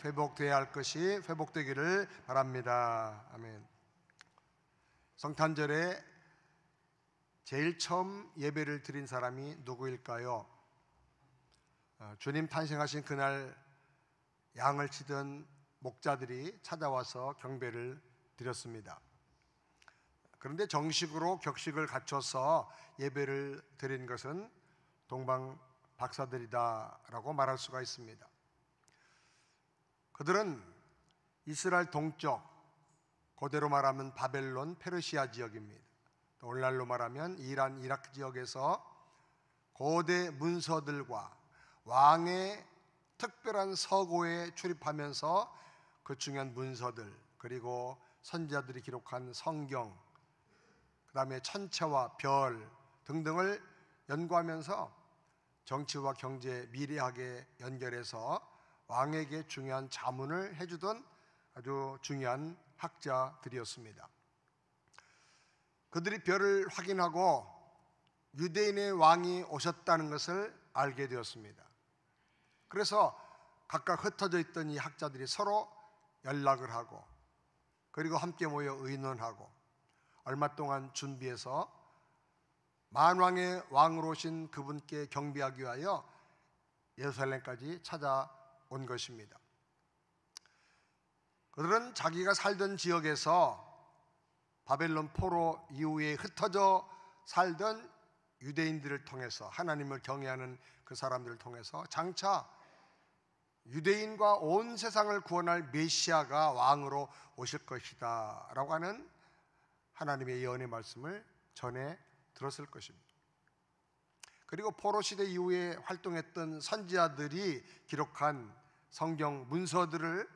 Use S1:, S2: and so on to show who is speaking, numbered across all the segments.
S1: 회복되어야 할 것이 회복되기를 바랍니다. 아멘. 성탄절에 제일 처음 예배를 드린 사람이 누구일까요? 주님 탄생하신 그날 양을 치던 목자들이 찾아와서 경배를 드렸습니다. 그런데 정식으로 격식을 갖춰서 예배를 드린 것은 동방 박사들이다라고 말할 수가 있습니다. 그들은 이스라엘 동쪽, 그대로 말하면 바벨론, 페르시아 지역입니다. 오늘날로 말하면 이란, 이라크 지역에서 고대 문서들과 왕의 특별한 서고에 출입하면서 그 중요한 문서들, 그리고 선지자들이 기록한 성경, 그 다음에 천체와 별 등등을 연구하면서 정치와 경제 미래학에 연결해서 왕에게 중요한 자문을 해주던 아주 중요한 학자들이었습니다. 그들이 별을 확인하고 유대인의 왕이 오셨다는 것을 알게 되었습니다. 그래서 각각 흩어져 있던 이 학자들이 서로 연락을 하고, 그리고 함께 모여 의논하고 얼마 동안 준비해서 만왕의 왕으로 오신 그분께 경배하기 위하여 예루살렘까지 찾아온 것입니다. 그들은 자기가 살던 지역에서 바벨론 포로 이후에 흩어져 살던 유대인들을 통해서, 하나님을 경외하는 그 사람들을 통해서 장차 유대인과 온 세상을 구원할 메시아가 왕으로 오실 것이다 라고 하는 하나님의 예언의 말씀을 전해 들었을 것입니다. 그리고 포로 시대 이후에 활동했던 선지자들이 기록한 성경 문서들을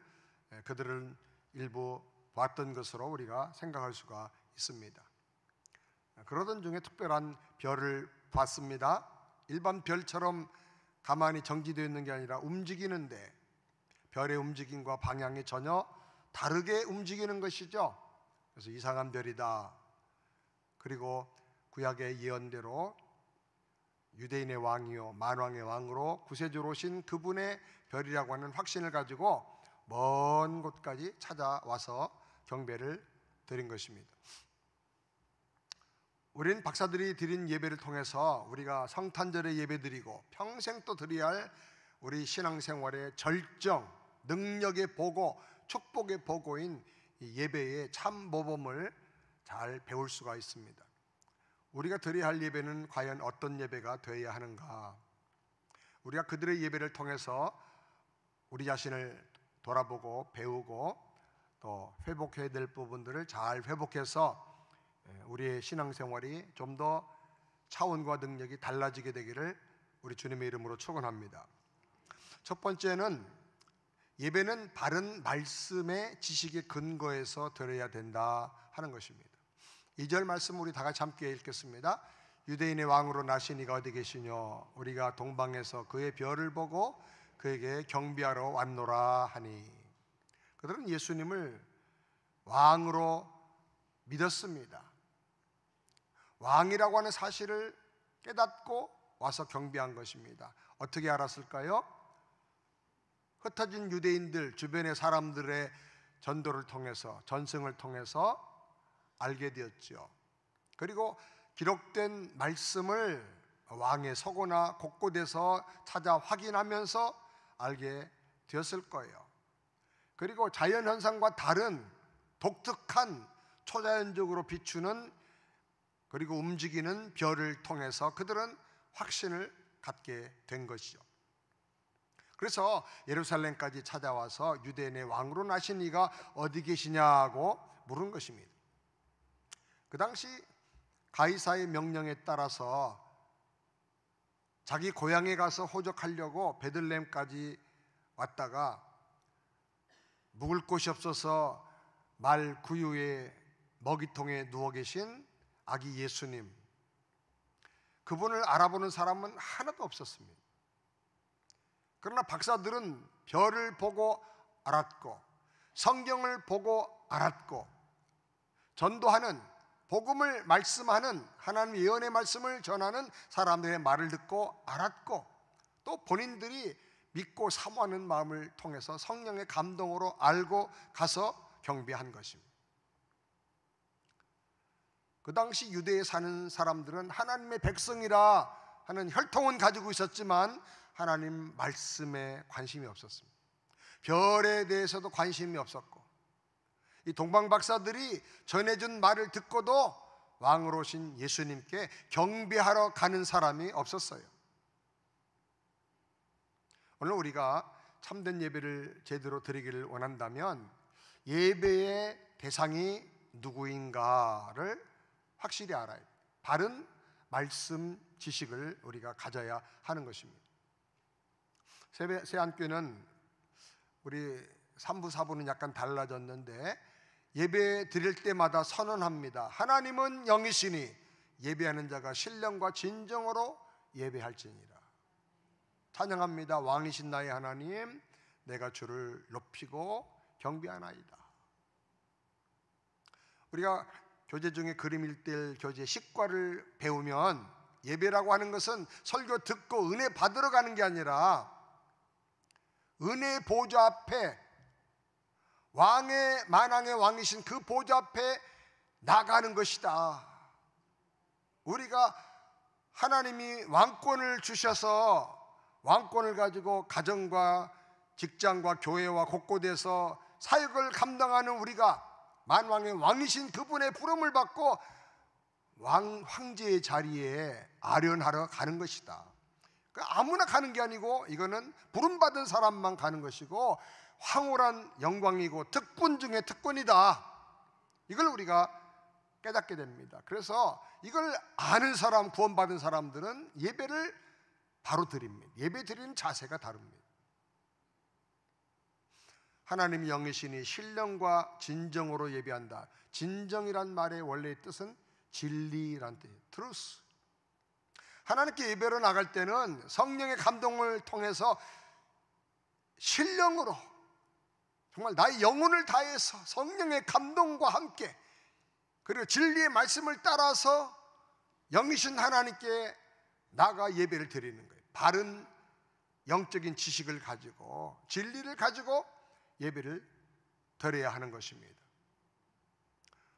S1: 그들은 일부 봤던 것으로 우리가 생각할 수가 있습니다. 그러던 중에 특별한 별을 봤습니다. 일반 별처럼 가만히 정지되어 있는 게 아니라 움직이는데, 별의 움직임과 방향이 전혀 다르게 움직이는 것이죠. 그래서 이상한 별이다. 그리고 구약의 예언대로 유대인의 왕이요 만왕의 왕으로 구세주로 오신 그분의 별이라고 하는 확신을 가지고 먼 곳까지 찾아와서 경배를 드린 것입니다. 우리는 박사들이 드린 예배를 통해서 우리가 성탄절에 예배드리고 평생 또 드려야 할 우리 신앙생활의 절정, 능력의 보고, 축복의 보고인 이 예배의 참 모범을 잘 배울 수가 있습니다. 우리가 드려야 할 예배는 과연 어떤 예배가 되어야 하는가? 우리가 그들의 예배를 통해서 우리 자신을 돌아보고 배우고 또 회복해야 될 부분들을 잘 회복해서 우리의 신앙생활이 좀 더 차원과 능력이 달라지게 되기를 우리 주님의 이름으로 축원합니다. 첫 번째는 예배는 바른 말씀의 지식의 근거에서 드려야 된다 하는 것입니다. 2절 말씀 우리 다 같이 함께 읽겠습니다. 유대인의 왕으로 나신 이가 어디 계시뇨? 우리가 동방에서 그의 별을 보고 그에게 경배하러 왔노라 하니. 그들은 예수님을 왕으로 믿었습니다. 왕이라고 하는 사실을 깨닫고 와서 경배한 것입니다. 어떻게 알았을까요? 흩어진 유대인들, 주변의 사람들의 전도를 통해서, 전승을 통해서 알게 되었죠. 그리고 기록된 말씀을 왕의 서고나 곳곳에서 찾아 확인하면서 알게 되었을 거예요. 그리고 자연현상과 다른 독특한 초자연적으로 비추는 그리고 움직이는 별을 통해서 그들은 확신을 갖게 된 것이죠. 그래서 예루살렘까지 찾아와서 유대인의 왕으로 나신 이가 어디 계시냐고 물은 것입니다. 그 당시 가이사의 명령에 따라서 자기 고향에 가서 호적하려고 베들레헴까지 왔다가 묵을 곳이 없어서 말 구유의 먹이통에 누워 계신 아기 예수님, 그분을 알아보는 사람은 하나도 없었습니다. 그러나 박사들은 별을 보고 알았고 성경을 보고 알았고 전도하는, 복음을 말씀하는, 하나님 예언의 말씀을 전하는 사람들의 말을 듣고 알았고 또 본인들이 믿고 사모하는 마음을 통해서 성령의 감동으로 알고 가서 경배한 것입니다. 그 당시 유대에 사는 사람들은 하나님의 백성이라 하는 혈통은 가지고 있었지만 하나님 말씀에 관심이 없었습니다. 별에 대해서도 관심이 없었고, 이 동방 박사들이 전해준 말을 듣고도 왕으로 오신 예수님께 경배하러 가는 사람이 없었어요. 오늘 우리가 참된 예배를 제대로 드리기를 원한다면 예배의 대상이 누구인가를 확실히 알아야 돼요. 바른 말씀 지식을 우리가 가져야 하는 것입니다. 새안교회는 우리 3부 4부는 약간 달라졌는데 예배 드릴 때마다 선언합니다. 하나님은 영이시니 예배하는 자가 신령과 진정으로 예배할지니라. 찬양합니다. 왕이신 나의 하나님, 내가 주를 높이고 경배하나이다. 우리가 교재 중에 그림 1대1 교재 식과를 배우면 예배라고 하는 것은 설교 듣고 은혜 받으러 가는 게 아니라 은혜의 보좌 앞에, 왕의 만왕의 왕이신 그 보좌 앞에 나가는 것이다. 우리가 하나님이 왕권을 주셔서 왕권을 가지고 가정과 직장과 교회와 곳곳에서 사역을 감당하는 우리가 만왕의 왕이신 그분의 부름을 받고 황제의 자리에 아련하러 가는 것이다. 아무나 가는 게 아니고 이거는 부름받은 사람만 가는 것이고 황홀한 영광이고 특권 중에 특권이다. 이걸 우리가 깨닫게 됩니다. 그래서 이걸 아는 사람, 구원받은 사람들은 예배를 바로 드립니다. 예배 드리는 자세가 다릅니다. 하나님이 영이시니 신령과 진정으로 예배한다. 진정이란 말의 원래의 뜻은 진리란 뜻이에요. truth. 하나님께 예배로 나갈 때는 성령의 감동을 통해서 신령으로 정말 나의 영혼을 다해서 성령의 감동과 함께, 그리고 진리의 말씀을 따라서 영이신 하나님께 나가 예배를 드리는 거예요. 바른 영적인 지식을 가지고 진리를 가지고 예배를 드려야 하는 것입니다.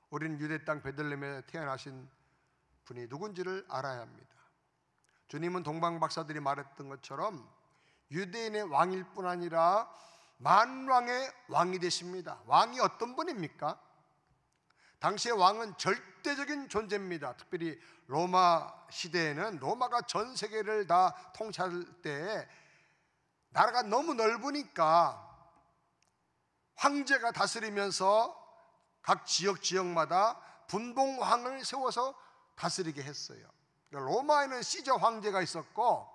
S1: 우리는 유대 땅 베들레헴에 태어나신 분이 누군지를 알아야 합니다. 주님은 동방 박사들이 말했던 것처럼 유대인의 왕일 뿐 아니라 만왕의 왕이 되십니다. 왕이 어떤 분입니까? 당시의 왕은 절대적인 존재입니다. 특별히 로마 시대에는 로마가 전 세계를 다 통치할 때 나라가 너무 넓으니까 황제가 다스리면서 각 지역마다 분봉왕을 세워서 다스리게 했어요. 그러니까 로마에는 시저 황제가 있었고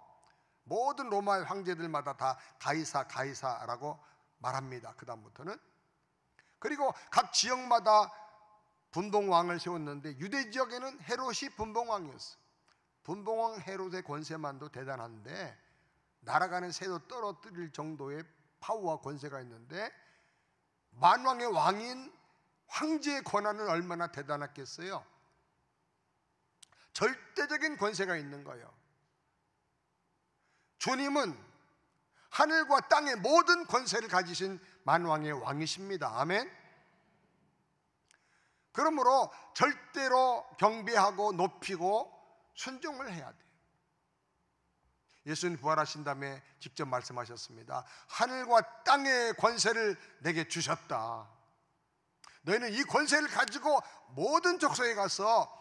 S1: 모든 로마의 황제들마다 다 가이사라고 말합니다. 그 다음부터는. 그리고 각 지역마다 분봉왕을 세웠는데 유대 지역에는 헤롯이 분봉왕이었어요. 분봉왕 헤롯의 권세만도 대단한데 날아가는 새도 떨어뜨릴 정도의 파워와 권세가 있는데 만왕의 왕인 황제의 권한은 얼마나 대단했겠어요? 절대적인 권세가 있는 거예요. 주님은 하늘과 땅의 모든 권세를 가지신 만왕의 왕이십니다. 아멘. 그러므로 절대로 경배하고 높이고 순종을 해야 돼요. 예수님 부활하신 다음에 직접 말씀하셨습니다. 하늘과 땅의 권세를 내게 주셨다. 너희는 이 권세를 가지고 모든 족속에 가서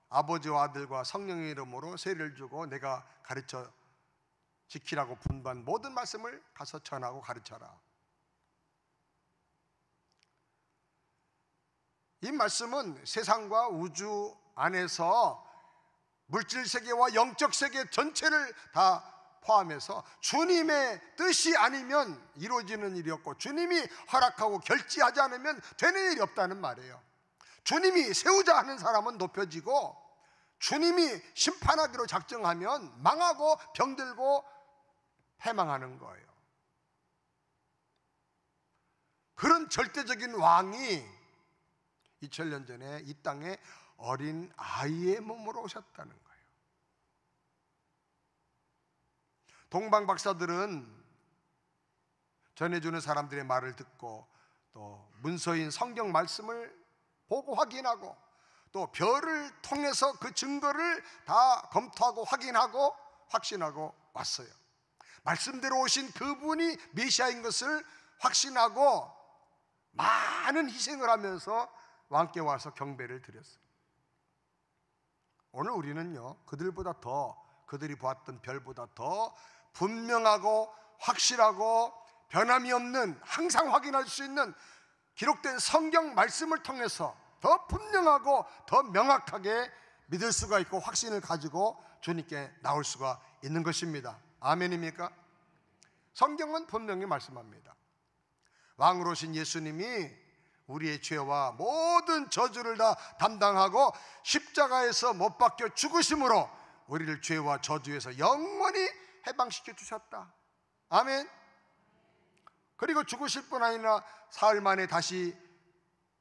S1: 아버지와 아들과 성령의 이름으로 세례를 주고 내가 가르쳐 지키라고 분반 모든 말씀을 가서 전하고 가르쳐라. 이 말씀은 세상과 우주 안에서 물질 세계와 영적 세계 전체를 다 포함해서 주님의 뜻이 아니면 이루어지는 일이 없고 주님이 허락하고 결지하지 않으면 되는 일이 없다는 말이에요. 주님이 세우자 하는 사람은 높여지고 주님이 심판하기로 작정하면 망하고 병들고 패망하는 거예요. 그런 절대적인 왕이 2000년 전에 이 땅에 어린 아이의 몸으로 오셨다는 거예요. 동방 박사들은 전해주는 사람들의 말을 듣고 또 문서인 성경 말씀을 보고 확인하고 또 별을 통해서 그 증거를 다 검토하고 확인하고 확신하고 왔어요. 말씀대로 오신 그분이 메시아인 것을 확신하고 많은 희생을 하면서 왕께 와서 경배를 드렸어요. 오늘 우리는요, 그들보다 더, 그들이 보았던 별보다 더 분명하고 확실하고 변함이 없는, 항상 확인할 수 있는 기록된 성경 말씀을 통해서 더 분명하고 더 명확하게 믿을 수가 있고 확신을 가지고 주님께 나올 수가 있는 것입니다. 아멘입니까? 성경은 분명히 말씀합니다. 왕으로 오신 예수님이 우리의 죄와 모든 저주를 다 담당하고 십자가에서 못 박혀 죽으심으로 우리를 죄와 저주에서 영원히 해방시켜 주셨다. 아멘. 그리고 죽으실 뿐 아니라 사흘 만에 다시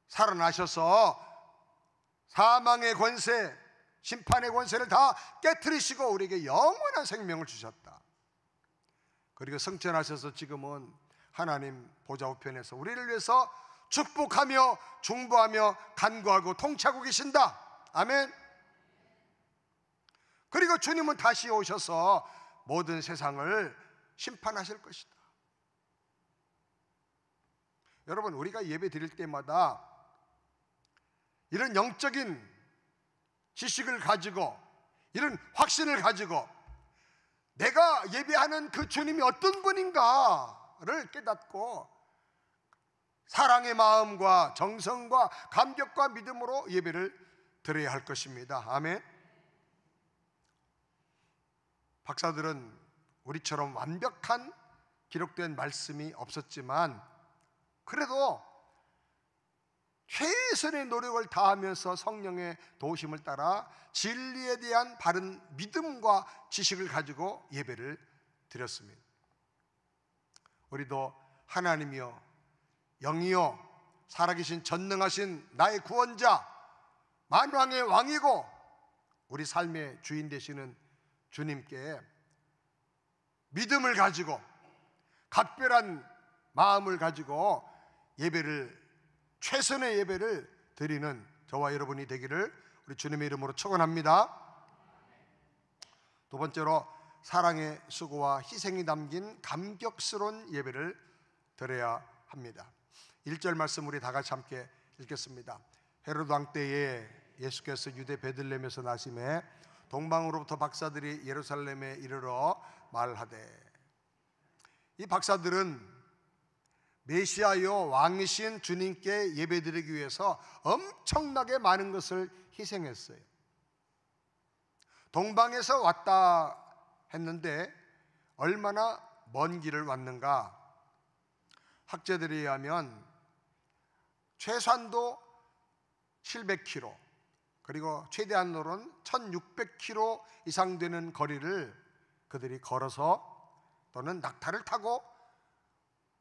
S1: 살아나셔서 사망의 권세, 심판의 권세를 다 깨트리시고 우리에게 영원한 생명을 주셨다. 그리고 승천하셔서 지금은 하나님 보좌 우편에서 우리를 위해서 축복하며 중보하며 간구하고 통치하고 계신다. 아멘. 그리고 주님은 다시 오셔서 모든 세상을 심판하실 것이다. 여러분, 우리가 예배 드릴 때마다 이런 영적인 지식을 가지고 이런 확신을 가지고 내가 예배하는 그 주님이 어떤 분인가를 깨닫고 사랑의 마음과 정성과 감격과 믿음으로 예배를 드려야 할 것입니다. 아멘. 박사들은 우리처럼 완벽한 기록된 말씀이 없었지만 그래도 최선의 노력을 다하면서 성령의 도우심을 따라 진리에 대한 바른 믿음과 지식을 가지고 예배를 드렸습니다. 우리도 하나님이여 영이여 살아계신 전능하신 나의 구원자 만왕의 왕이고 우리 삶의 주인 되시는 주님께 믿음을 가지고 각별한 마음을 가지고 최선의 예배를 드리는 저와 여러분이 되기를 우리 주님의 이름으로 축원합니다. 두 번째로 사랑의 수고와 희생이 담긴 감격스러운 예배를 드려야 합니다. 1절 말씀 우리 다 같이 함께 읽겠습니다. 헤로드 왕 때에 예수께서 유대 베들레헴에서 나심에 동방으로부터 박사들이 예루살렘에 이르러 말하되, 이 박사들은 메시아여 왕이신 주님께 예배드리기 위해서 엄청나게 많은 것을 희생했어요. 동방에서 왔다 했는데 얼마나 먼 길을 왔는가? 학자들에 의하면 최소한도 700km 그리고 최대한으로는 1600km 이상 되는 거리를 그들이 걸어서 또는 낙타를 타고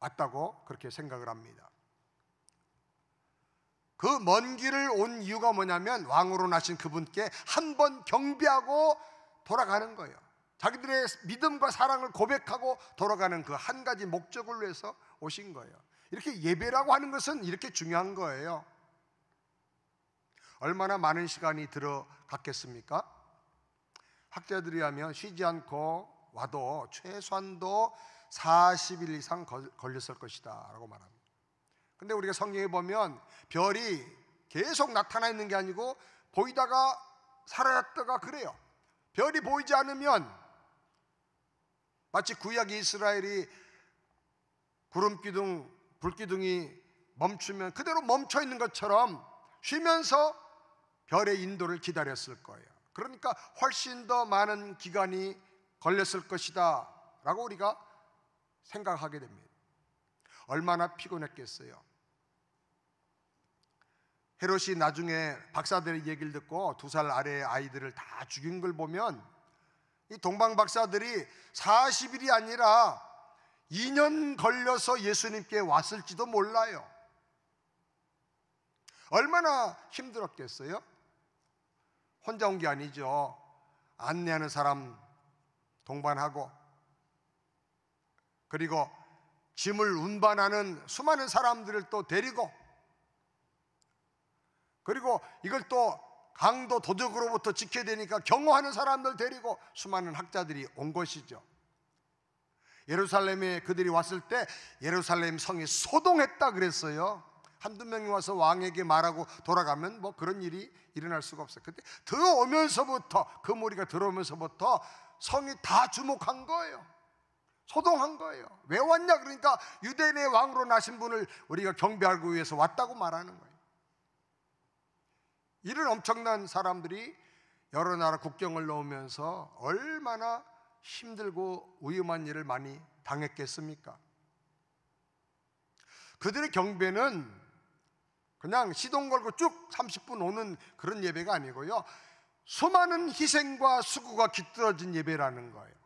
S1: 왔다고 그렇게 생각을 합니다. 그 먼 길을 온 이유가 뭐냐면 왕으로 나신 그분께 한 번 경배하고 돌아가는 거예요. 자기들의 믿음과 사랑을 고백하고 돌아가는 그 한 가지 목적을 위해서 오신 거예요. 이렇게 예배라고 하는 것은 이렇게 중요한 거예요. 얼마나 많은 시간이 들어갔겠습니까? 학자들이 하면 쉬지 않고 와도 최소한도 40일 이상 걸렸을 것이다 라고 말합니다. 근데 우리가 성경에 보면 별이 계속 나타나 있는 게 아니고 보이다가 사라졌다가 그래요. 별이 보이지 않으면 마치 구약 이스라엘이 구름기둥, 불기둥이 멈추면 그대로 멈춰 있는 것처럼 쉬면서 별의 인도를 기다렸을 거예요. 그러니까 훨씬 더 많은 기간이 걸렸을 것이다 라고 우리가 생각하게 됩니다. 얼마나 피곤했겠어요. 헤롯이 나중에 박사들의 얘기를 듣고 2살 아래의 아이들을 다 죽인 걸 보면 이 동방 박사들이 40일이 아니라 2년 걸려서 예수님께 왔을지도 몰라요. 얼마나 힘들었겠어요? 혼자 온 게 아니죠. 안내하는 사람 동반하고 그리고 짐을 운반하는 수많은 사람들을 또 데리고, 그리고 이걸 또 강도 도적으로부터 지켜야 되니까 경호하는 사람들 데리고 수많은 학자들이 온 것이죠. 예루살렘에 그들이 왔을 때 예루살렘 성이 소동했다 그랬어요. 한두 명이 와서 왕에게 말하고 돌아가면 뭐 그런 일이 일어날 수가 없어요. 그때 들어오면서부터, 그 무리가 들어오면서부터 성이 다 주목한 거예요. 소동한 거예요. 왜 왔냐? 그러니까 유대인의 왕으로 나신 분을 우리가 경배하기 위해서 왔다고 말하는 거예요. 이런 엄청난 사람들이 여러 나라 국경을 넘으면서 얼마나 힘들고 위험한 일을 많이 당했겠습니까? 그들의 경배는 그냥 시동 걸고 쭉 30분 오는 그런 예배가 아니고요, 수많은 희생과 수고가 깃들어진 예배라는 거예요.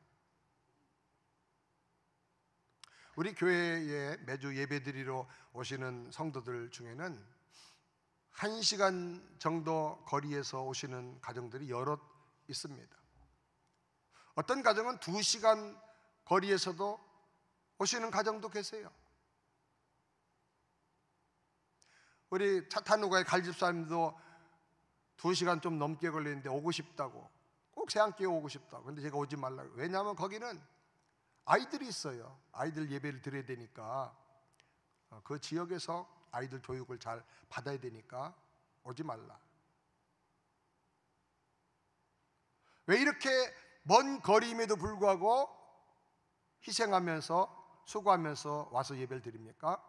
S1: 우리 교회에 매주 예배드리러 오시는 성도들 중에는 1시간 정도 거리에서 오시는 가정들이 여럿 있습니다. 어떤 가정은 2시간 거리에서도 오시는 가정도 계세요. 우리 차타누가의 갈집사님도 2시간 좀 넘게 걸리는데 오고 싶다고, 꼭 새함교회 오고 싶다고. 근데 제가 오지 말라고. 왜냐하면 거기는 아이들이 있어요. 아이들 예배를 드려야 되니까, 그 지역에서 아이들 교육을 잘 받아야 되니까 오지 말라. 왜 이렇게 먼 거리임에도 불구하고 희생하면서 수고하면서 와서 예배를 드립니까?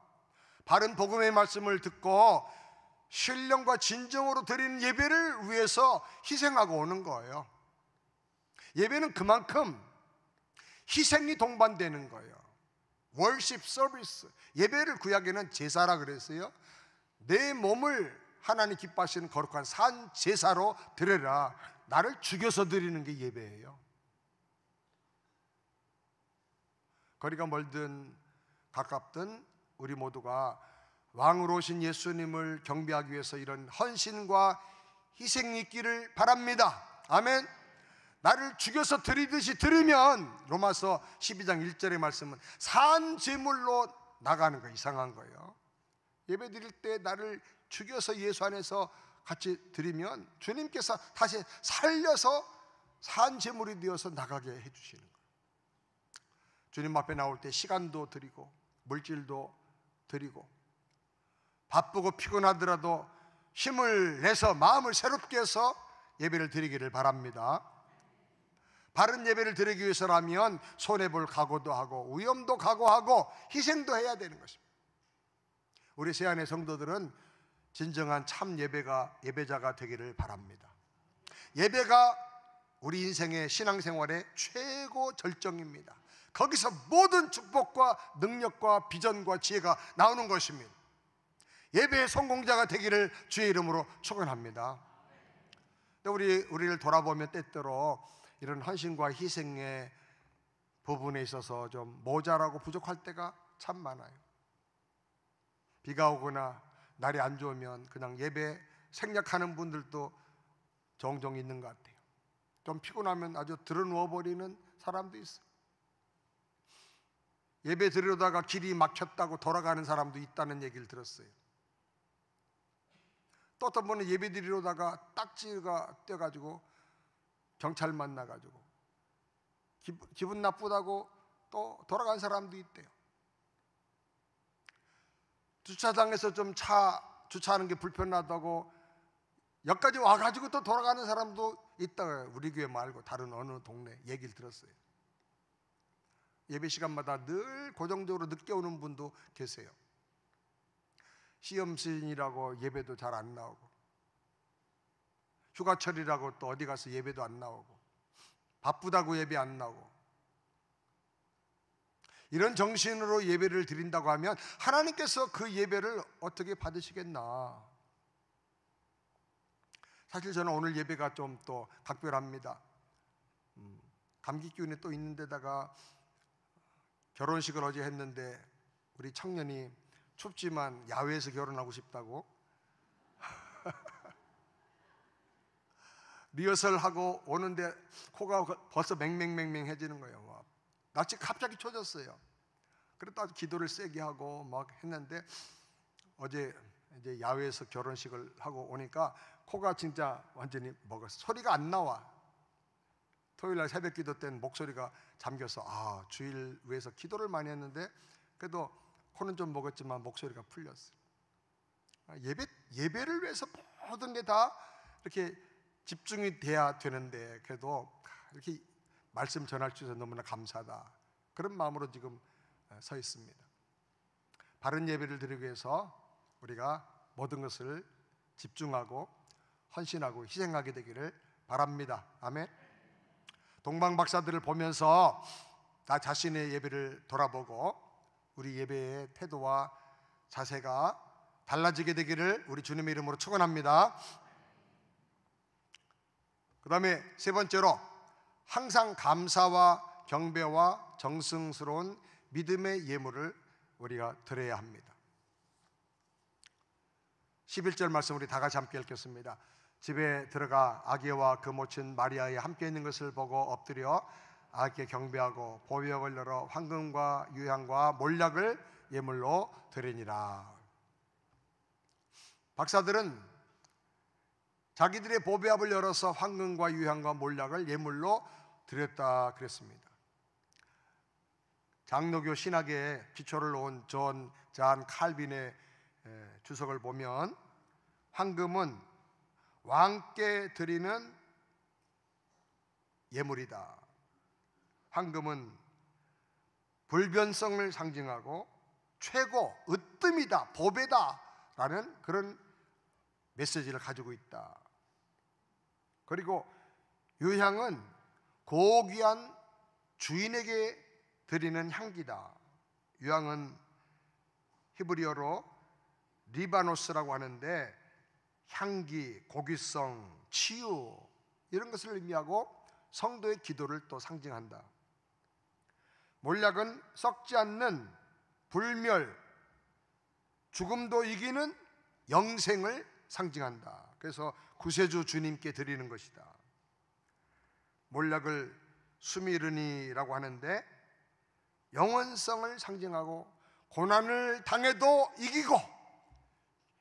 S1: 바른 복음의 말씀을 듣고 신령과 진정으로 드리는 예배를 위해서 희생하고 오는 거예요. 예배는 그만큼 희생이 동반되는 거예요. worship service, 예배를 구약에는 제사라 그랬어요. 내 몸을 하나님 기뻐하시는 거룩한 산 제사로 드려라. 나를 죽여서 드리는 게 예배예요. 거리가 멀든 가깝든 우리 모두가 왕으로 오신 예수님을 경배하기 위해서 이런 헌신과 희생이 있기를 바랍니다. 아멘. 나를 죽여서 드리듯이 드리면, 로마서 12장 1절의 말씀은 산 제물로 나가는 거 이상한 거예요. 예배 드릴 때 나를 죽여서 예수 안에서 같이 드리면 주님께서 다시 살려서 산 제물이 되어서 나가게 해주시는 거예요. 주님 앞에 나올 때 시간도 드리고 물질도 드리고, 바쁘고 피곤하더라도 힘을 내서 마음을 새롭게 해서 예배를 드리기를 바랍니다. 바른 예배를 드리기 위해서라면 손해볼 각오도 하고 위험도 각오하고 희생도 해야 되는 것입니다. 우리 세안의 성도들은 진정한 참 예배자가 되기를 바랍니다. 예배가 우리 인생의 신앙생활의 최고 절정입니다. 거기서 모든 축복과 능력과 비전과 지혜가 나오는 것입니다. 예배의 성공자가 되기를 주의 이름으로 축원합니다. 우리를 돌아보면 때때로 이런 헌신과 희생의 부분에 있어서 좀 모자라고 부족할 때가 참 많아요. 비가 오거나 날이 안 좋으면 그냥 예배 생략하는 분들도 종종 있는 것 같아요. 좀 피곤하면 아주 드러누워버리는 사람도 있어요. 예배 드리려다가 길이 막혔다고 돌아가는 사람도 있다는 얘기를 들었어요. 또 어떤 분은 예배 드리려다가 딱지가 떼가지고 경찰 만나가지고 기분 나쁘다고 또 돌아간 사람도 있대요. 주차장에서 좀 차 주차하는 게 불편하다고 여기까지 와가지고 또 돌아가는 사람도 있다고요. 우리 교회 말고 다른 어느 동네 얘기를 들었어요. 예배 시간마다 늘 고정적으로 늦게 오는 분도 계세요. 시험신이라고 예배도 잘 안 나오고, 휴가철이라고 또 어디 가서 예배도 안 나오고, 바쁘다고 예배 안 나오고, 이런 정신으로 예배를 드린다고 하면 하나님께서 그 예배를 어떻게 받으시겠나. 사실 저는 오늘 예배가 좀 또 각별합니다. 감기 기운이 또 있는데다가 결혼식을 어제 했는데 우리 청년이 춥지만 야외에서 결혼하고 싶다고 리허설하고 오는데 코가 벌써 맹맹맹맹해지는 거예요. 낯이 갑자기 쳐졌어요. 그랬다 기도를 세게 하고 막 했는데 어제 이제 야외에서 결혼식을 하고 오니까 코가 진짜 완전히 먹었어. 소리가 안 나와. 토요일날 새벽 기도 때는 목소리가 잠겨서 주일 위해서 기도를 많이 했는데 그래도 코는 좀 먹었지만 목소리가 풀렸어. 예배를 위해서 모든 게 다 이렇게 집중이 돼야 되는데 그래도 이렇게 말씀 전할 수 있어서 너무나 감사하다, 그런 마음으로 지금 서 있습니다. 바른 예배를 드리기 위해서 우리가 모든 것을 집중하고 헌신하고 희생하게 되기를 바랍니다. 아멘. 동방 박사들을 보면서 나 자신의 예배를 돌아보고 우리 예배의 태도와 자세가 달라지게 되기를 우리 주님의 이름으로 축원합니다. 그 다음에 세 번째로 항상 감사와 경배와 정성스러운 믿음의 예물을 우리가 드려야 합니다. 11절 말씀 우리 다 같이 함께 읽겠습니다. 집에 들어가 아기와 그 모친 마리아에 함께 있는 것을 보고 엎드려 아기께 경배하고 보배역을 열어 황금과 유향과 몰약을 예물로 드리니라. 박사들은 자기들의 보배압을 열어서 황금과 유향과 몰약을 예물로 드렸다 그랬습니다. 장로교 신학의 기초를 놓은 존 칼빈의 주석을 보면 황금은 왕께 드리는 예물이다. 황금은 불변성을 상징하고 최고, 으뜸이다, 보배다 라는 그런 메시지를 가지고 있다. 그리고 유향은 고귀한 주인에게 드리는 향기다. 유향은 히브리어로 리바노스라고 하는데 향기, 고귀성, 치유 이런 것을 의미하고 성도의 기도를 또 상징한다. 몰약은 썩지 않는 불멸, 죽음도 이기는 영생을 상징한다. 그래서 구세주 주님께 드리는 것이다. 몰약을 수미르니라고 하는데 영원성을 상징하고 고난을 당해도 이기고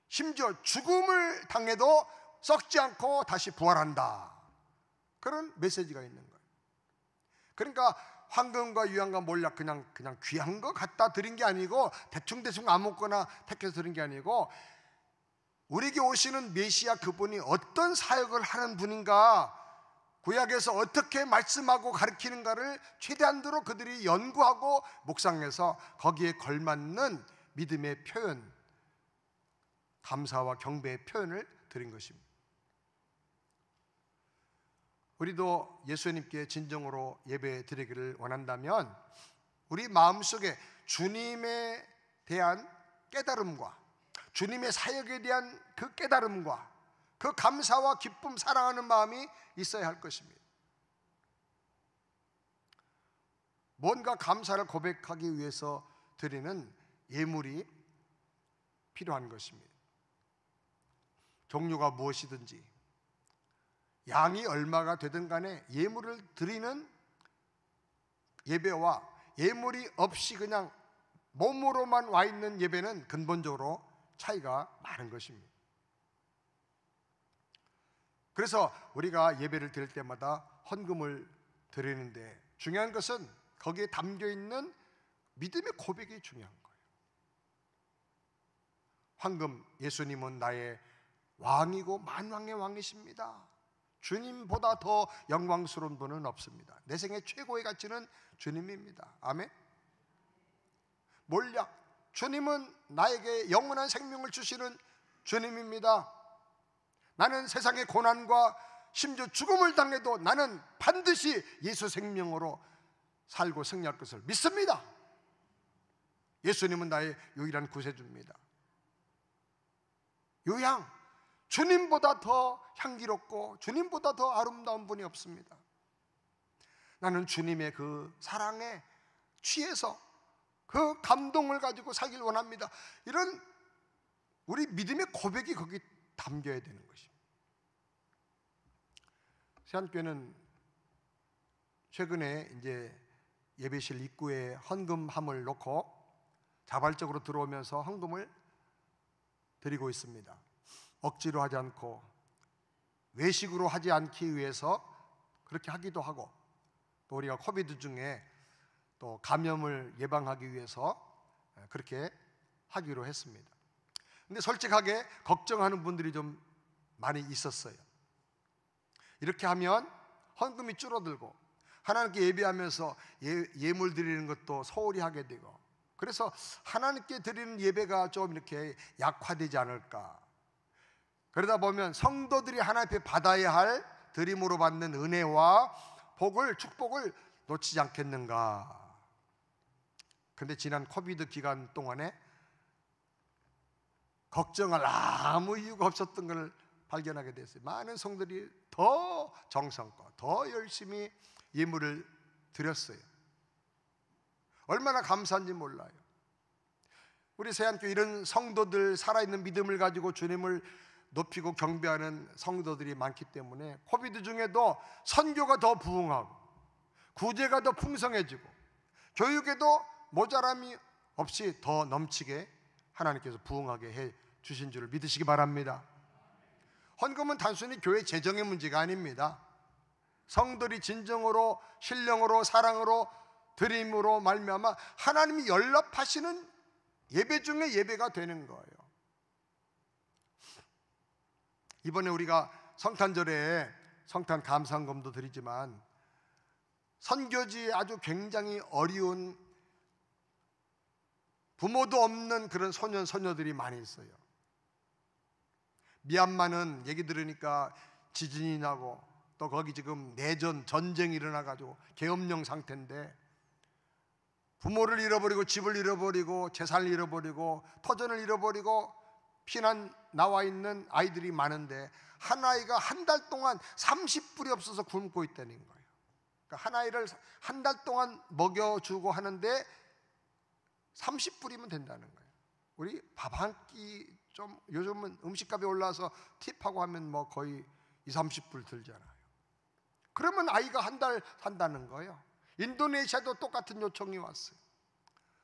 S1: 심지어 죽음을 당해도 썩지 않고 다시 부활한다, 그런 메시지가 있는 거예요. 그러니까 황금과 유향과 몰약 그냥 귀한 거 갖다 드린 게 아니고 대충 아무거나 택해서 드린 게 아니고 우리에게 오시는 메시아 그분이 어떤 사역을 하는 분인가, 구약에서 어떻게 말씀하고 가르치는가를 최대한도로 그들이 연구하고 묵상해서 거기에 걸맞는 믿음의 표현, 감사와 경배의 표현을 드린 것입니다. 우리도 예수님께 진정으로 예배 드리기를 원한다면 우리 마음속에 주님에 대한 깨달음과 주님의 사역에 대한 그 깨달음과 그 감사와 기쁨, 사랑하는 마음이 있어야 할 것입니다. 뭔가 감사를 고백하기 위해서 드리는 예물이 필요한 것입니다. 종류가 무엇이든지 양이 얼마가 되든 간에 예물을 드리는 예배와 예물이 없이 그냥 몸으로만 와 있는 예배는 근본적으로 차이가 많은 것입니다. 그래서 우리가 예배를 드릴 때마다 헌금을 드리는데 중요한 것은 거기에 담겨 있는 믿음의 고백이 중요한 거예요. 황금, 예수님은 나의 왕이고 만왕의 왕이십니다. 주님보다 더 영광스러운 분은 없습니다. 내 생애 최고의 가치는 주님입니다. 아멘. 몰약, 주님은 나에게 영원한 생명을 주시는 주님입니다. 나는 세상의 고난과 심지어 죽음을 당해도 나는 반드시 예수 생명으로 살고 승리할 것을 믿습니다. 예수님은 나의 유일한 구세주입니다. 유향, 주님보다 더 향기롭고 주님보다 더 아름다운 분이 없습니다. 나는 주님의 그 사랑에 취해서 그 감동을 가지고 살길 원합니다. 이런 우리 믿음의 고백이 거기 담겨야 되는 것입니다. 세안교회는 최근에 이제 예배실 입구에 헌금함을 놓고 자발적으로 들어오면서 헌금을 드리고 있습니다. 억지로 하지 않고 외식으로 하지 않기 위해서 그렇게 하기도 하고, 또 우리가 코비드 중에 또 감염을 예방하기 위해서 그렇게 하기로 했습니다. 근데 솔직하게 걱정하는 분들이 좀 많이 있었어요. 이렇게 하면 헌금이 줄어들고 하나님께 예배하면서 예물 드리는 것도 소홀히 하게 되고, 그래서 하나님께 드리는 예배가 좀 이렇게 약화되지 않을까. 그러다 보면 성도들이 하나님 앞에 받아야 할 드림으로 받는 은혜와 축복을 놓치지 않겠는가. 근데 지난 코비드 기간 동안에 걱정할 아무 이유가 없었던 걸 발견하게 됐어요. 많은 성들이 더 정성껏 더 열심히 예물을 드렸어요. 얼마나 감사한지 몰라요. 우리 새한교 이런 성도들, 살아있는 믿음을 가지고 주님을 높이고 경배하는 성도들이 많기 때문에 코비드 중에도 선교가 더 부흥하고 구제가 더 풍성해지고 교육에도 모자람이 없이 더 넘치게 하나님께서 부흥하게 해 주신 줄을 믿으시기 바랍니다. 헌금은 단순히 교회 재정의 문제가 아닙니다. 성들이 진정으로 신령으로 사랑으로 드림으로 말미암아 하나님이 연락하시는 예배 중에 예배가 되는 거예요. 이번에 우리가 성탄절에 성탄 감사헌금도 드리지만 선교지에 아주 굉장히 어려운 부모도 없는 그런 소년 소녀들이 많이 있어요. 미얀마는 얘기 들으니까 지진이 나고 또 거기 지금 내전 전쟁이 일어나가지고 계엄령 상태인데 부모를 잃어버리고 집을 잃어버리고 재산을 잃어버리고 터전을 잃어버리고 피난 나와 있는 아이들이 많은데 한 아이가 한 달 동안 30불이 없어서 굶고 있다는 거예요. 그러니까 한 아이를 한 달 동안 먹여주고 하는데 30불이면 된다는 거예요. 우리 밥 한 끼 좀 요즘은 음식값이 올라서 팁하고 하면 뭐 거의 20-30불 들잖아요. 그러면 아이가 한 달 산다는 거예요. 인도네시아도 똑같은 요청이 왔어요.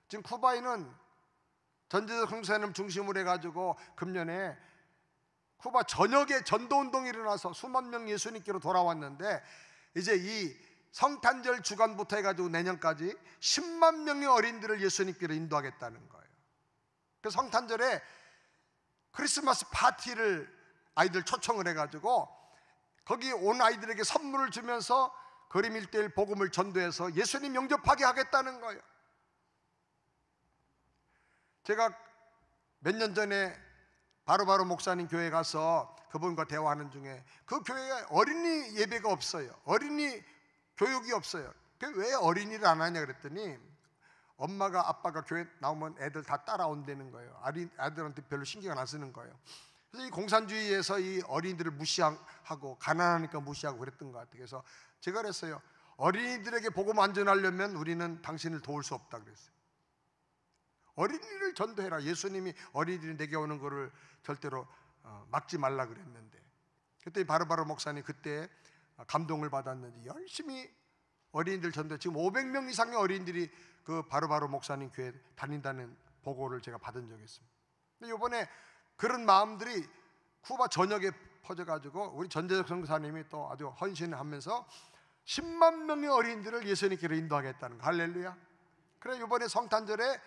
S1: 지금 쿠바에는 전제적 성사님 중심으로 해가지고 금년에 쿠바 전역에 전도운동이 일어나서 수만 명 예수님께로 돌아왔는데 이제 이 성탄절 주간부터 해가지고 내년까지 10만 명의 어린이들을 예수님께로 인도하겠다는 거예요. 그래서 성탄절에 크리스마스 파티를 아이들 초청을 해가지고 거기 온 아이들에게 선물을 주면서 그림 1:1 복음을 전도해서 예수님 영접하게 하겠다는 거예요. 제가 몇 년 전에 바로바로 목사님 교회에 가서 그분과 대화하는 중에 그 교회에 어린이 예배가 없어요. 어린이 교육이 없어요. 왜 어린이를 안 하냐 그랬더니 엄마가 아빠가 교회 나오면 애들 다 따라온다는 거예요. 아이들한테 별로 신경 안 쓰는 거예요. 그래서 이 공산주의에서 이 어린이들을 무시하고 가난하니까 무시하고 그랬던 것 같아요. 그래서 제가 그랬어요. 어린이들에게 복음 안전하려면 우리는 당신을 도울 수 없다 그랬어요. 어린이를 전도해라. 예수님이 어린이들이 내게 오는 거를 절대로 막지 말라 그랬는데 그때 바로바로 목사님 그때 감동을 받았는지 열심히 어린이들 전도해 지금 500명 이상의 어린이들이 그 바로바로 목사님 교회 다닌다는 보고를 제가 받은 적이 있습니다. 근데 이번에 그런 마음들이 쿠바 전역에 퍼져가지고 우리 전재석 선교사님이 또 아주 헌신을 하면서 10만 명의 어린이들을 예수님께로 인도하겠다는 거. 할렐루야. 그래 이번에 성탄절에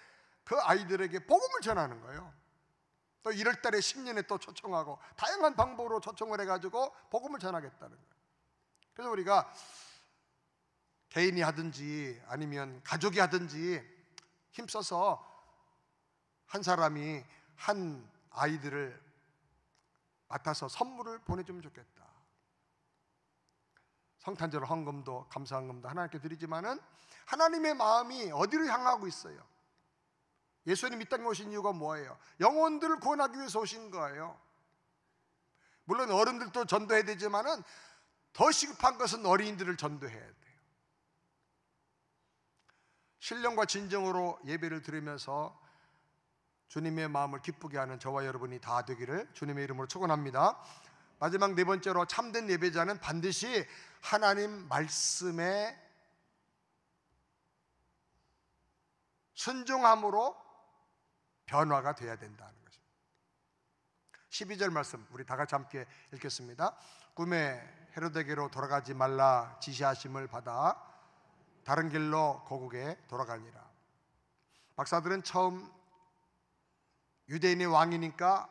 S1: 그 아이들에게 복음을 전하는 거예요. 또 1월달에 10년에 또 초청하고 다양한 방법으로 초청을 해가지고 복음을 전하겠다는 거예요. 그래서 우리가 개인이 하든지 아니면 가족이 하든지 힘써서 한 사람이 한 아이들을 맡아서 선물을 보내주면 좋겠다. 성탄절 헌금도 감사헌금도 하나님께 드리지만은 하나님의 마음이 어디로 향하고 있어요? 예수님 이 땅에 오신 이유가 뭐예요? 영혼들을 구원하기 위해서 오신 거예요. 물론 어른들도 전도해야 되지만은 더 시급한 것은 어린이들을 전도해야 돼요. 신령과 진정으로 예배를 드리면서 주님의 마음을 기쁘게 하는 저와 여러분이 다 되기를 주님의 이름으로 축원합니다. 마지막 네 번째로 참된 예배자는 반드시 하나님 말씀에 순종함으로 변화가 돼야 된다는 것입니다. 12절 말씀 우리 다 같이 함께 읽겠습니다. 꿈에 헤로데게로 돌아가지 말라 지시하심을 받아 다른 길로 고국에 돌아가니라. 박사들은 처음 유대인의 왕이니까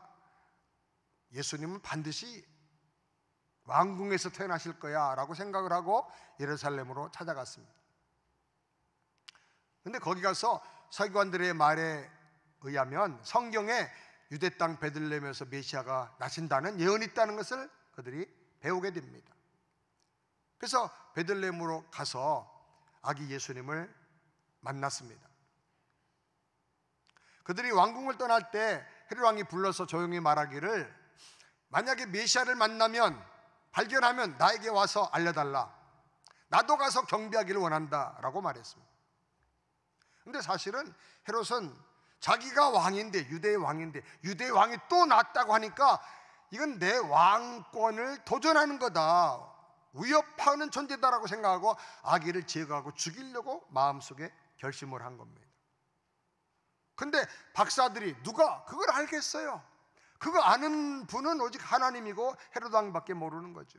S1: 예수님은 반드시 왕궁에서 태어나실 거야 라고 생각을 하고 예루살렘으로 찾아갔습니다. 근데 거기 가서 서기관들의 말에 의하면 성경에 유대 땅 베들레헴에서 메시아가 나신다는 예언이 있다는 것을 그들이 배우게 됩니다. 그래서 베들레헴으로 가서 아기 예수님을 만났습니다. 그들이 왕궁을 떠날 때 헤롯 왕이 불러서 조용히 말하기를 만약에 메시아를 만나면 발견하면 나에게 와서 알려달라. 나도 가서 경배하기를 원한다 라고 말했습니다. 근데 사실은 헤롯은 자기가 왕인데 유대의 왕인데 유대의 왕이 또 낫다고 하니까 이건 내 왕권을 도전하는 거다, 위협하는 존재다라고 생각하고 아기를 제거하고 죽이려고 마음속에 결심을 한 겁니다. 근데 박사들이 누가 그걸 알겠어요? 그거 아는 분은 오직 하나님이고 헤롯 왕밖에 모르는 거죠.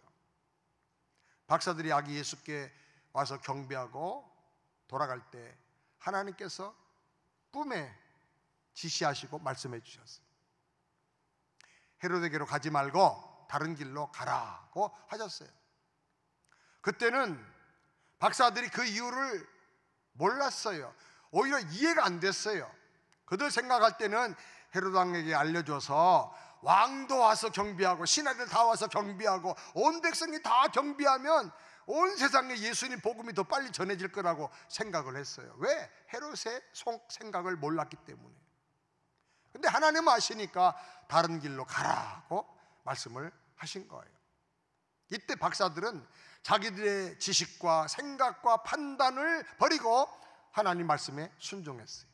S1: 박사들이 아기 예수께 와서 경배하고 돌아갈 때 하나님께서 꿈에 지시하시고 말씀해 주셨어요. 헤롯에게로 가지 말고 다른 길로 가라고 하셨어요. 그때는 박사들이 그 이유를 몰랐어요. 오히려 이해가 안 됐어요. 그들 생각할 때는 헤롯 왕에게 알려줘서 왕도 와서 경배하고 신하들 다 와서 경배하고 온 백성이 다 경배하면 온 세상에 예수님 복음이 더 빨리 전해질 거라고 생각을 했어요. 왜? 헤롯의 생각을 몰랐기 때문에. 근데 하나님은 아시니까 다른 길로 가라고 말씀을 하신 거예요. 이때 박사들은 자기들의 지식과 생각과 판단을 버리고 하나님 말씀에 순종했어요.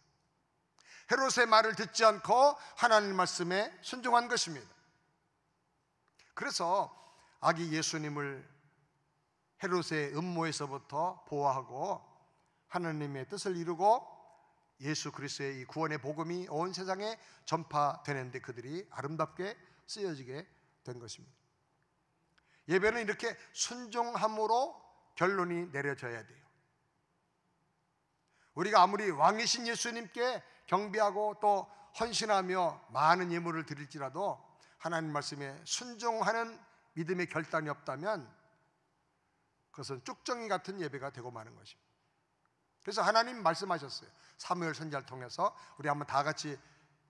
S1: 헤롯의 말을 듣지 않고 하나님 말씀에 순종한 것입니다. 그래서 아기 예수님을 헤롯의 음모에서부터 보호하고 하나님의 뜻을 이루고 예수 그리스도의 이 구원의 복음이 온 세상에 전파되는데 그들이 아름답게 쓰여지게 된 것입니다. 예배는 이렇게 순종함으로 결론이 내려져야 돼요. 우리가 아무리 왕이신 예수님께 경배하고 또 헌신하며 많은 예물을 드릴지라도 하나님 말씀에 순종하는 믿음의 결단이 없다면 그것은 쭉정이 같은 예배가 되고 마는 것입니다. 그래서 하나님 말씀하셨어요. 사무엘 선지자를 통해서 우리 한번 다 같이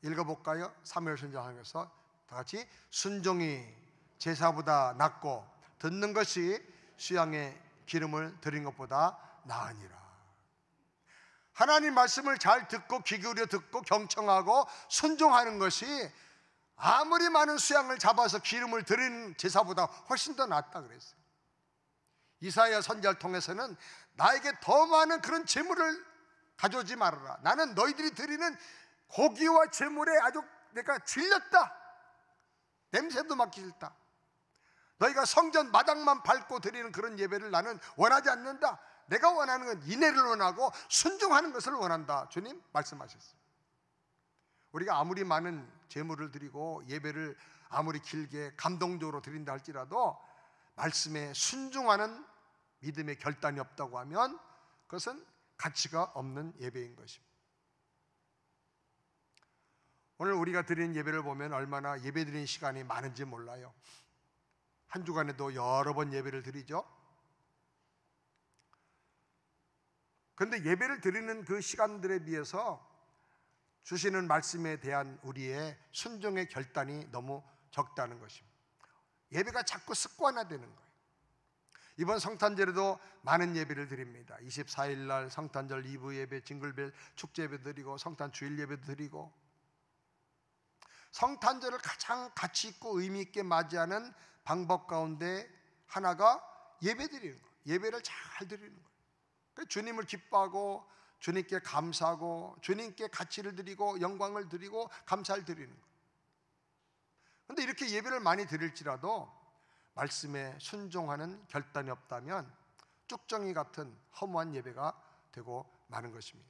S1: 읽어볼까요? 사무엘 선지자를 통해서 다 같이 순종이 제사보다 낫고 듣는 것이 수양의 기름을 드린 것보다 나으니라. 하나님 말씀을 잘 듣고 귀 기울여 듣고 경청하고 순종하는 것이 아무리 많은 수양을 잡아서 기름을 드리는 제사보다 훨씬 더 낫다 그랬어요. 이사야 선지자를 통해서는 나에게 더 많은 그런 재물을 가져오지 말아라. 나는 너희들이 드리는 고기와 재물에 아주 내가 질렸다. 냄새도 맡기 싫다. 너희가 성전 마당만 밟고 드리는 그런 예배를 나는 원하지 않는다. 내가 원하는 건 인애를 원하고 순종하는 것을 원한다. 주님 말씀하셨어요. 우리가 아무리 많은 제물을 드리고 예배를 아무리 길게 감동적으로 드린다 할지라도 말씀에 순종하는 믿음의 결단이 없다고 하면 그것은 가치가 없는 예배인 것입니다. 오늘 우리가 드리는 예배를 보면 얼마나 예배 드리는 시간이 많은지 몰라요. 한 주간에도 여러 번 예배를 드리죠. 그런데 예배를 드리는 그 시간들에 비해서 주시는 말씀에 대한 우리의 순종의 결단이 너무 적다는 것입니다. 예배가 자꾸 습관화되는 거예요. 이번 성탄절에도 많은 예배를 드립니다. 24일 날 성탄절 2부 예배, 징글벨 축제 예배 드리고 성탄 주일 예배 드리고 성탄절을 가장 가치 있고 의미 있게 맞이하는 방법 가운데 하나가 예배 드리는 거예요. 예배를 잘 드리는 거예요. 주님을 기뻐하고 주님께 감사하고 주님께 가치를 드리고 영광을 드리고 감사를 드리는 거예요. 그런데 이렇게 예배를 많이 드릴지라도 말씀에 순종하는 결단이 없다면 쭉정이 같은 허무한 예배가 되고 마는 것입니다.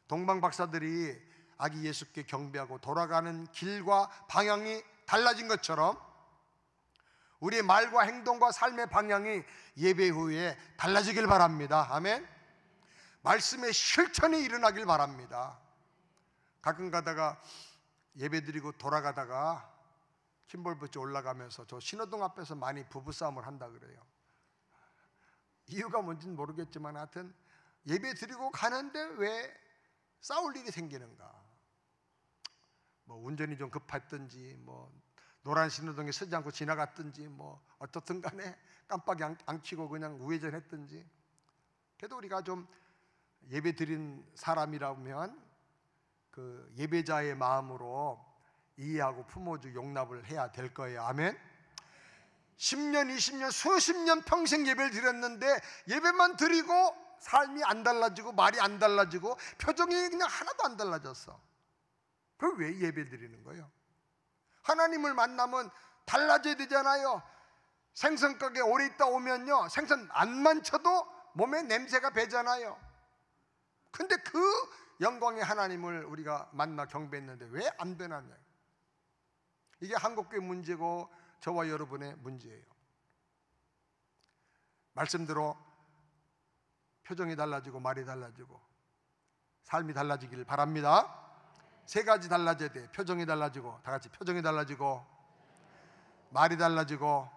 S1: 동방 박사들이 아기 예수께 경배하고 돌아가는 길과 방향이 달라진 것처럼 우리의 말과 행동과 삶의 방향이 예배 후에 달라지길 바랍니다. 아멘. 말씀의 실천이 일어나길 바랍니다. 가끔 가다가 예배드리고 돌아가다가 킴볼버치 올라가면서 저 신호등 앞에서 많이 부부싸움을 한다 그래요. 이유가 뭔지는 모르겠지만 하여튼 예배드리고 가는데 왜 싸울 일이 생기는가. 뭐 운전이 좀 급했든지 뭐 노란 신호등에 서지 않고 지나갔든지 뭐 어떻든 간에 깜빡이 안 켜고 그냥 우회전했든지. 그래도 우리가 좀 예배드린 사람이라면 그 예배자의 마음으로 이해하고 품어주고 용납을 해야 될 거예요. 아멘. 10년, 20년, 수십 년 평생 예배를 드렸는데 예배만 드리고 삶이 안 달라지고 말이 안 달라지고 표정이 그냥 하나도 안 달라졌어. 그럼 왜 예배 드리는 거예요? 하나님을 만나면 달라져야 되잖아요. 생선 가게 오래 있다 오면요 생선 안만 쳐도 몸에 냄새가 배잖아요. 근데 그 영광의 하나님을 우리가 만나 경배했는데 왜 안 변하냐. 이게 한국교회 문제고 저와 여러분의 문제예요. 말씀대로 표정이 달라지고 말이 달라지고 삶이 달라지길 바랍니다. 세 가지 달라져야 돼. 표정이 달라지고, 다 같이 표정이 달라지고, 말이 달라지고,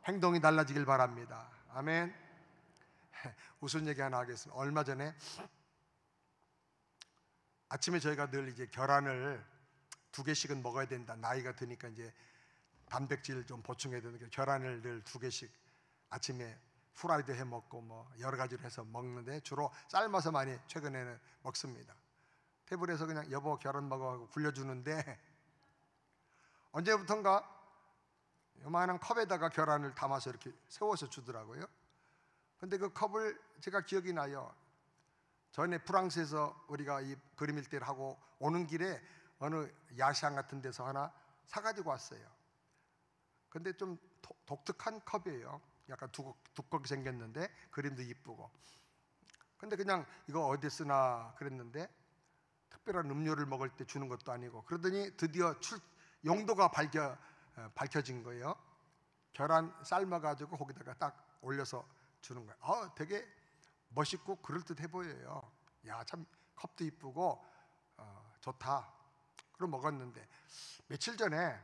S1: 행동이 달라지길 바랍니다. 아멘. 무슨 얘기 하나 하겠습니다. 얼마 전에 아침에 저희가 늘 이제 계란을 2개씩은 먹어야 된다. 나이가 드니까 이제 단백질 좀 보충해야 되니까 계란을 늘 2개씩 아침에 후라이드 해 먹고 뭐 여러 가지로 해서 먹는데 주로 삶아서 많이 최근에는 먹습니다. 테이블에서 그냥 여보 계란 먹어 하고 굴려주는데 언제부턴가 요만한 컵에다가 계란을 담아서 이렇게 세워서 주더라고요. 근데 그 컵을 제가 기억이 나요. 전에 프랑스에서 우리가 이 그림 일대를 하고 오는 길에 어느 야시장 같은 데서 하나 사가지고 왔어요. 근데 좀 독특한 컵이에요. 약간 두껍게 생겼는데 그림도 이쁘고. 근데 그냥 이거 어디 쓰나 그랬는데 특별한 음료를 먹을 때 주는 것도 아니고. 그러더니 드디어 용도가 밝혀진 거예요. 계란 삶아가지고 거기다가 딱 올려서 주는 거예요. 되게 멋있고 그럴듯해 보여요. 야, 참 컵도 이쁘고 좋다. 그럼 먹었는데 며칠 전에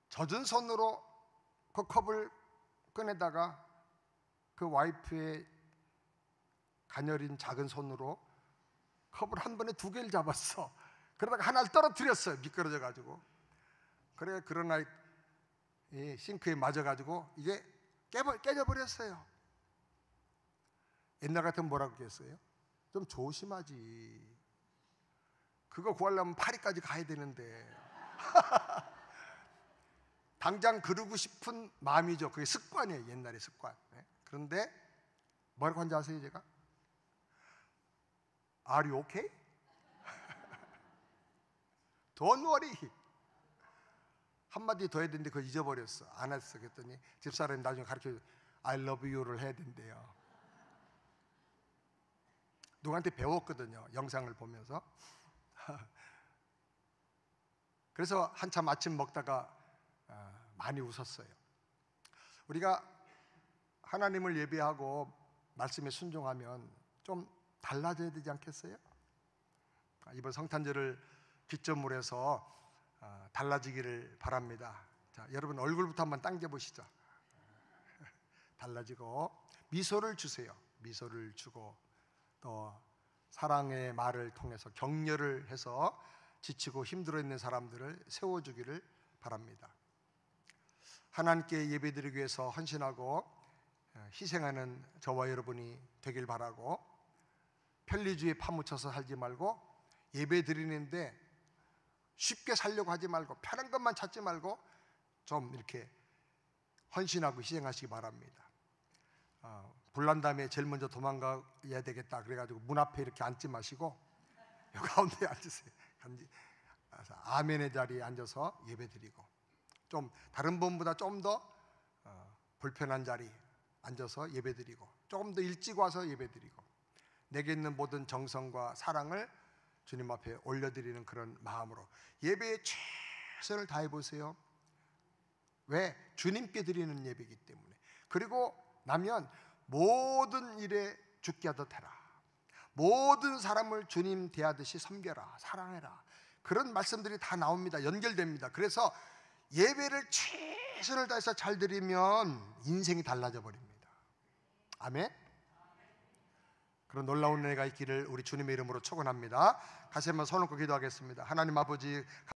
S1: 젖은 손으로 그 컵을 꺼내다가 그 와이프의 가녀린 작은 손으로 컵을 한 번에 2개를 잡았어. 그러다가 하나를 떨어뜨렸어요. 미끄러져 가지고. 그래 그러나 이 싱크에 맞아 가지고 이게 깨져 버렸어요. 옛날 같으면 뭐라고 했겠어요? 좀 조심하지. 그거 구하려면 파리까지 가야 되는데. 당장 그러고 싶은 마음이죠. 그게 습관이에요. 옛날의 습관. 그런데 뭐라고 한지 아세요? 제가 Are you okay? Don't worry. 한마디 더 해야 되는데 그거 잊어버렸어. 안 했어. 그랬더니 집사람이 나중에 가르쳐줘. I love you를 해야 된대요. 누구한테 배웠거든요. 영상을 보면서. 그래서 한참 아침 먹다가 많이 웃었어요. 우리가 하나님을 예배하고 말씀에 순종하면 좀 달라져야 되지 않겠어요? 이번 성탄절을 기점으로 해서 달라지기를 바랍니다. 자, 여러분 얼굴부터 한번 당겨보시죠. 달라지고 미소를 주세요. 미소를 주고 또 사랑의 말을 통해서 격려를 해서 지치고 힘들어 있는 사람들을 세워주기를 바랍니다. 하나님께 예배드리기 위해서 헌신하고 희생하는 저와 여러분이 되길 바라고, 편리주의에 파묻혀서 살지 말고 예배드리는데 쉽게 살려고 하지 말고 편한 것만 찾지 말고 좀 이렇게 헌신하고 희생하시기 바랍니다. 불난 다음에 제일 먼저 도망가야 되겠다 그래가지고 문 앞에 이렇게 앉지 마시고 이 가운데 앉으세요. 아멘의 자리에 앉아서 예배드리고, 좀 다른 분보다 좀 더 불편한 자리 앉아서 예배드리고, 조금 더 일찍 와서 예배드리고, 내게 있는 모든 정성과 사랑을 주님 앞에 올려드리는 그런 마음으로 예배에 최선을 다해 보세요. 왜? 주님께 드리는 예배이기 때문에. 그리고 나면 모든 일에 죽게 하듯 해라. 모든 사람을 주님 대하듯이 섬겨라, 사랑해라. 그런 말씀들이 다 나옵니다. 연결됩니다. 그래서 예배를 최선을 다해서 잘 드리면 인생이 달라져 버립니다. 아멘. 그런 놀라운 은혜가 있기를 우리 주님의 이름으로 축원합니다. 다시 한번 손을 얹고 기도하겠습니다. 하나님 아버지,